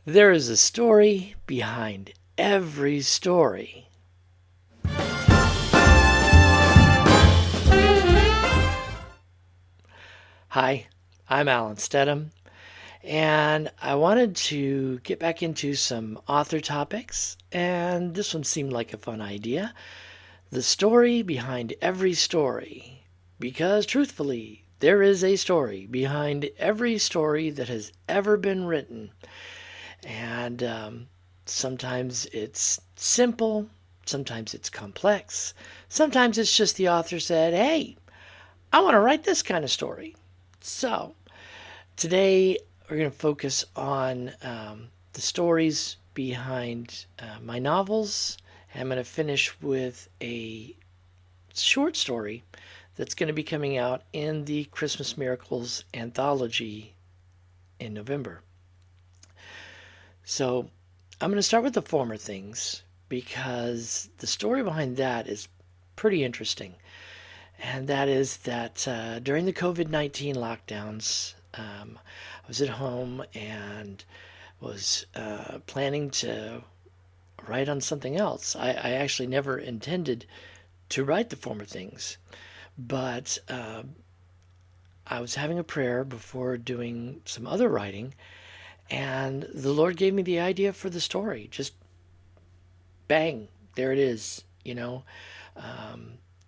There is a story behind every story. Hi, I'm Alan Steadham, and I wanted to get back into some author topics, and this one seemed like a fun idea. The story behind every story. Because truthfully, there is a story behind every story that has ever been written. And sometimes it's simple, sometimes it's complex, sometimes it's just the author said, hey, I want to write this kind of story. So today we're going to focus on the stories behind my novels. I'm going to finish with a short story that's going to be coming out in the Christmas Miracles anthology in November. So I'm going to start with the former things because the story behind that is pretty interesting. And that is that during the COVID-19 lockdowns, I was at home and was planning to write on something else. I actually never intended to write the former things, but I was having a prayer before doing some other writing, and the Lord gave me the idea for the story. Just bang, there it is.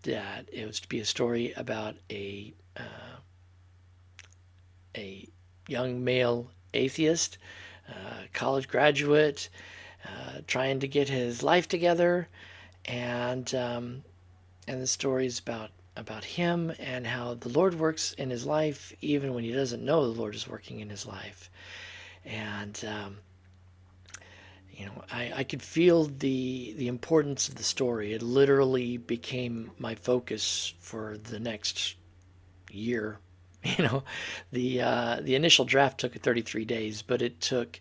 That it was to be a story about a young male atheist, college graduate, trying to get his life together, and the story is about him and how the Lord works in his life even when he doesn't know the Lord is working in his life. And I could feel the importance of the story. It literally became my focus for the next year. The initial draft took 33 days, but it took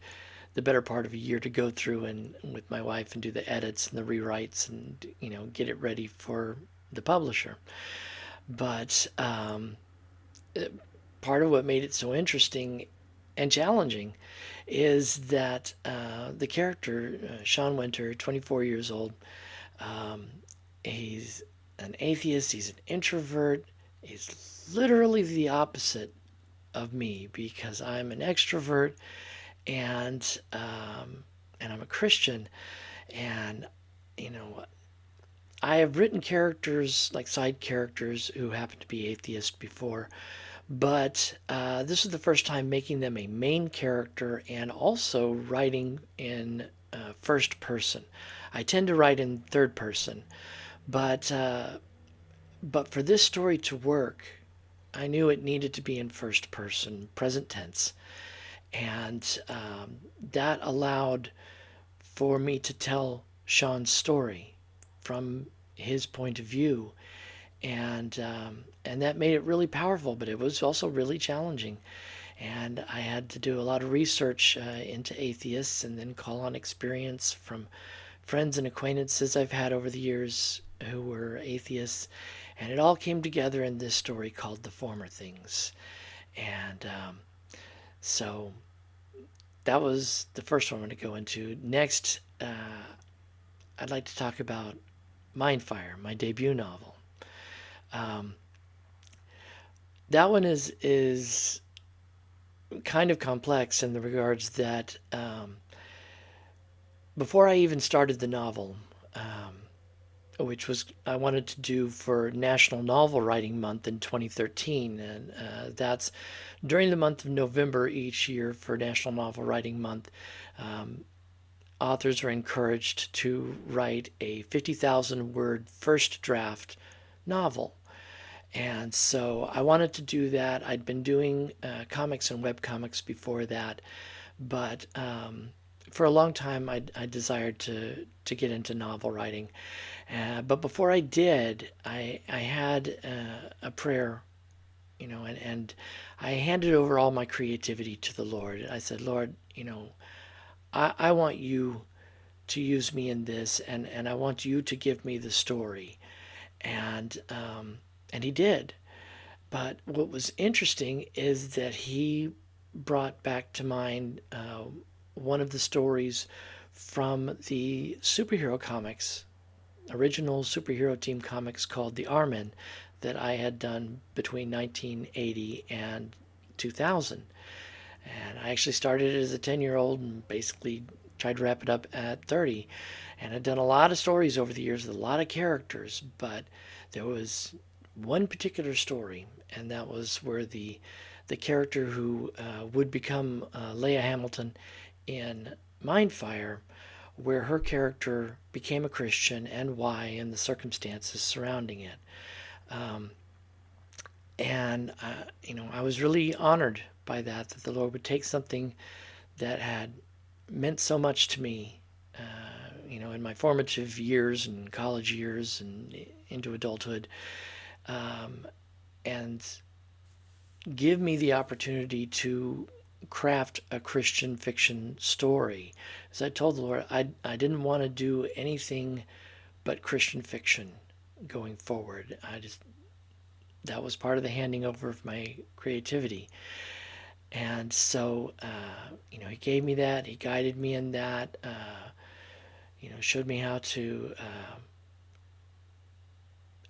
the better part of a year to go through and with my wife and do the edits and the rewrites and get it ready for the publisher. But part of what made it so interesting and challenging is that the character, Sean Winter, 24 years old, um, he's an atheist, he's an introvert, he's literally the opposite of me because I'm an extrovert and I'm a Christian, and you know I have written characters like side characters who happen to be atheists before, but this is the first time making them a main character and also writing in first person. I tend to write in third person, but but for this story to work, I knew it needed to be in first person, present tense, and that allowed for me to tell Sean's story from his point of view, and that made it really powerful. But it was also really challenging, and I had to do a lot of research into atheists, and then call on experience from friends and acquaintances I've had over the years who were atheists, and it all came together in this story called "The Former Things." And so that was the first one I'm going to go into. Next, I'd like to talk about Mindfire, my debut novel. Um, that one is kind of complex in the regards that before I even started the novel, which was I wanted to do for National Novel Writing Month in 2013, and that's during the month of November each year for National Novel Writing Month. Um, Authors are encouraged to write a 50,000 word first draft novel. And so I wanted to do that. I'd been doing comics and web comics before that, but for a long time I desired to get into novel writing. But before I did, I had a prayer, and I handed over all my creativity to the Lord. I said, Lord, I want you to use me in this, and I want you to give me the story. And and he did. But what was interesting is that he brought back to mind one of the stories from the superhero comics, original superhero team comics called the Armen, that I had done between 1980 and 2000. And I actually started as a 10-year-old and basically tried to wrap it up at 30. And I'd done a lot of stories over the years with a lot of characters, but there was one particular story, and that was where the character who would become Leia Hamilton in Mindfire, where her character became a Christian and why, and the circumstances surrounding it. Um, and I was really honored by that the Lord would take something that had meant so much to me, in my formative years and college years and into adulthood, um, and give me the opportunity to craft a Christian fiction story. As I told the Lord, I didn't want to do anything but Christian fiction going forward. That was part of the handing over of my creativity. And so, he gave me that. He guided me in that. Showed me how to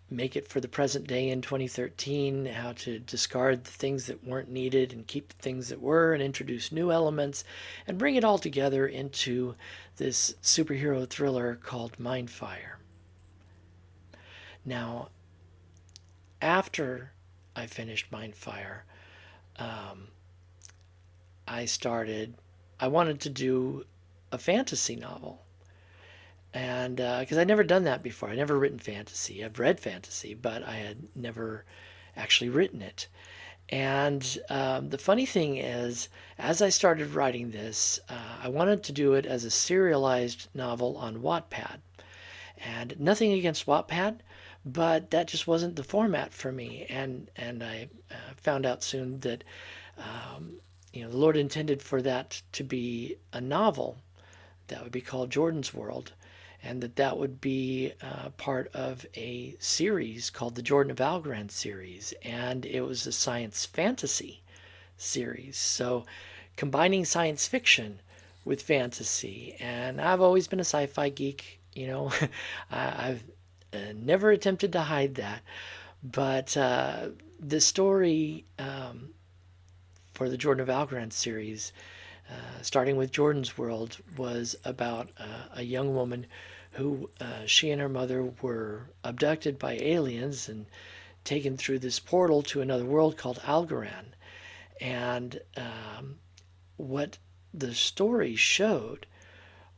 make it for the present day in 2013, how to discard the things that weren't needed and keep the things that were, and introduce new elements, and bring it all together into this superhero thriller called Mindfire. Now, after I finished Mindfire, um, I wanted to do a fantasy novel. And because I'd never done that before, I'd never written fantasy. I've read fantasy, but I had never actually written it. And the funny thing is, as I started writing this, I wanted to do it as a serialized novel on Wattpad. And nothing against Wattpad, but that just wasn't the format for me. And I found out soon that the Lord intended for that to be a novel that would be called Jordan's World, and that would be part of a series called the Jordan of Algoran Series, and it was a science fantasy series. So combining science fiction with fantasy, and I've always been a sci-fi geek. I've never attempted to hide that, but the story for the Jordan of Algoran series, starting with Jordan's World, was about a young woman who she and her mother were abducted by aliens and taken through this portal to another world called Algoran. And what the story showed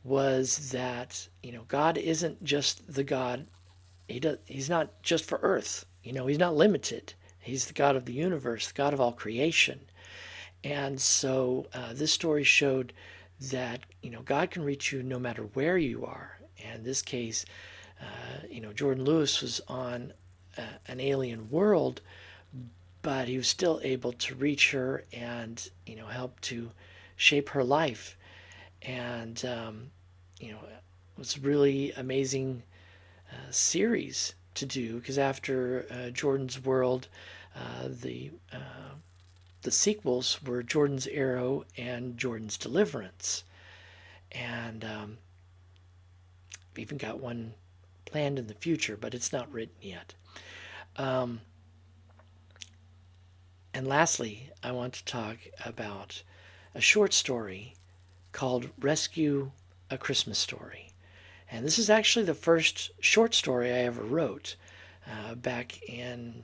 was that God isn't just the God. He's not just for Earth. He's not limited. He's the God of the universe, the God of all creation. And so this story showed that God can reach you no matter where you are. And in this case, Jordan Lewis was on an alien world, but he was still able to reach her and help to shape her life. And it was really amazing series to do, because after Jordan's World, the sequels were Jordan's Arrow and Jordan's Deliverance. And we've even got one planned in the future, but it's not written yet. Um, and lastly, I want to talk about a short story called Rescue a Christmas Story. And this is actually the first short story I ever wrote back in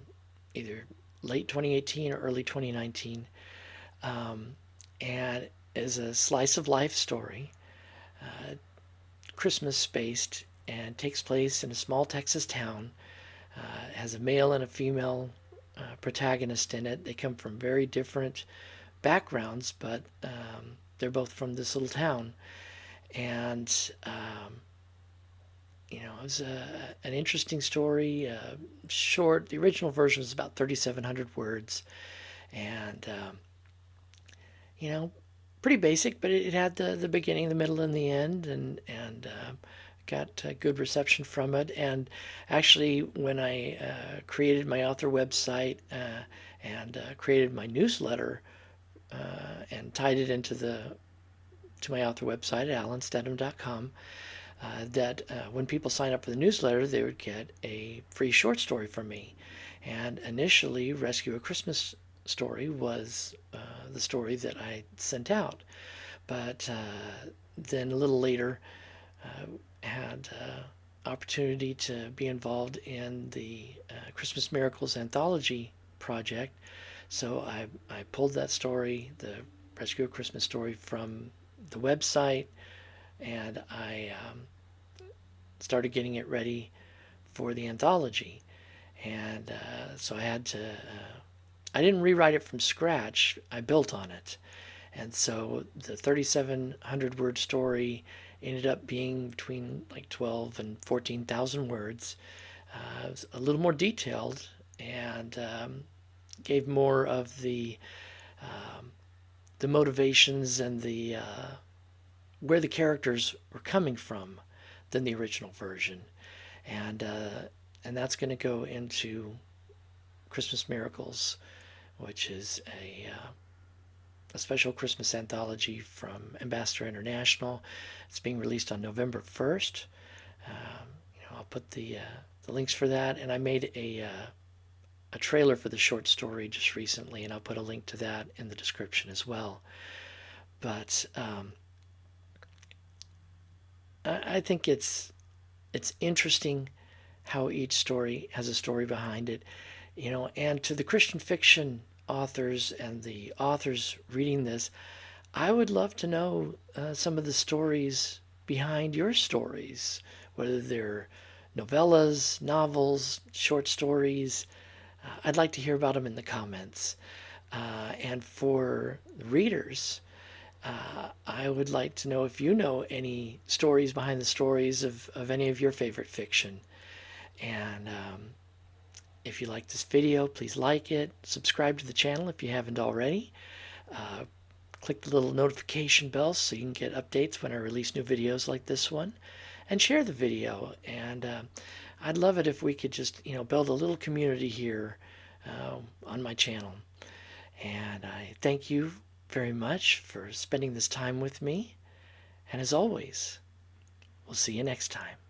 either late 2018 or early 2019. And is a slice of life story, Christmas based, and takes place in a small Texas town. It has a male and a female protagonist in it. They come from very different backgrounds, but they're both from this little town. And it was an interesting story, short. The original version was about 3,700 words, and pretty basic, but it had the beginning, the middle, and the end, and got good reception from it. And actually, when I created my author website and created my newsletter and tied it into to my author website at alansteadham.com, that when people sign up for the newsletter, they would get a free short story from me. And initially, Rescue a Christmas Story was the story that I sent out. But then a little later, had opportunity to be involved in the Christmas Miracles anthology project. So I pulled that story, the Rescue a Christmas Story, from the website, and I started getting it ready for the anthology. And so I had to, I didn't rewrite it from scratch, I built on it. And so the 3,700 word story ended up being between like 12 and 14,000 words. It was a little more detailed, and gave more of the motivations and the where the characters were coming from than the original version. And and that's going to go into Christmas Miracles, which is a special Christmas anthology from Ambassador International. It's being released on November 1st. I'll put the links for that, and I made a trailer for the short story just recently, and I'll put a link to that in the description as well. But I think it's interesting how each story has a story behind it, and to the Christian fiction authors and the authors reading this, I would love to know some of the stories behind your stories, whether they're novellas, novels, short stories. I'd like to hear about them in the comments. And for readers, I would like to know if you know any stories behind the stories of any of your favorite fiction. And if you like this video, please like it, subscribe to the channel if you haven't already. Click the little notification bell so you can get updates when I release new videos like this one. And share the video. And I'd love it if we could just, build a little community here on my channel. And I thank you very much for spending this time with me. And as always, we'll see you next time.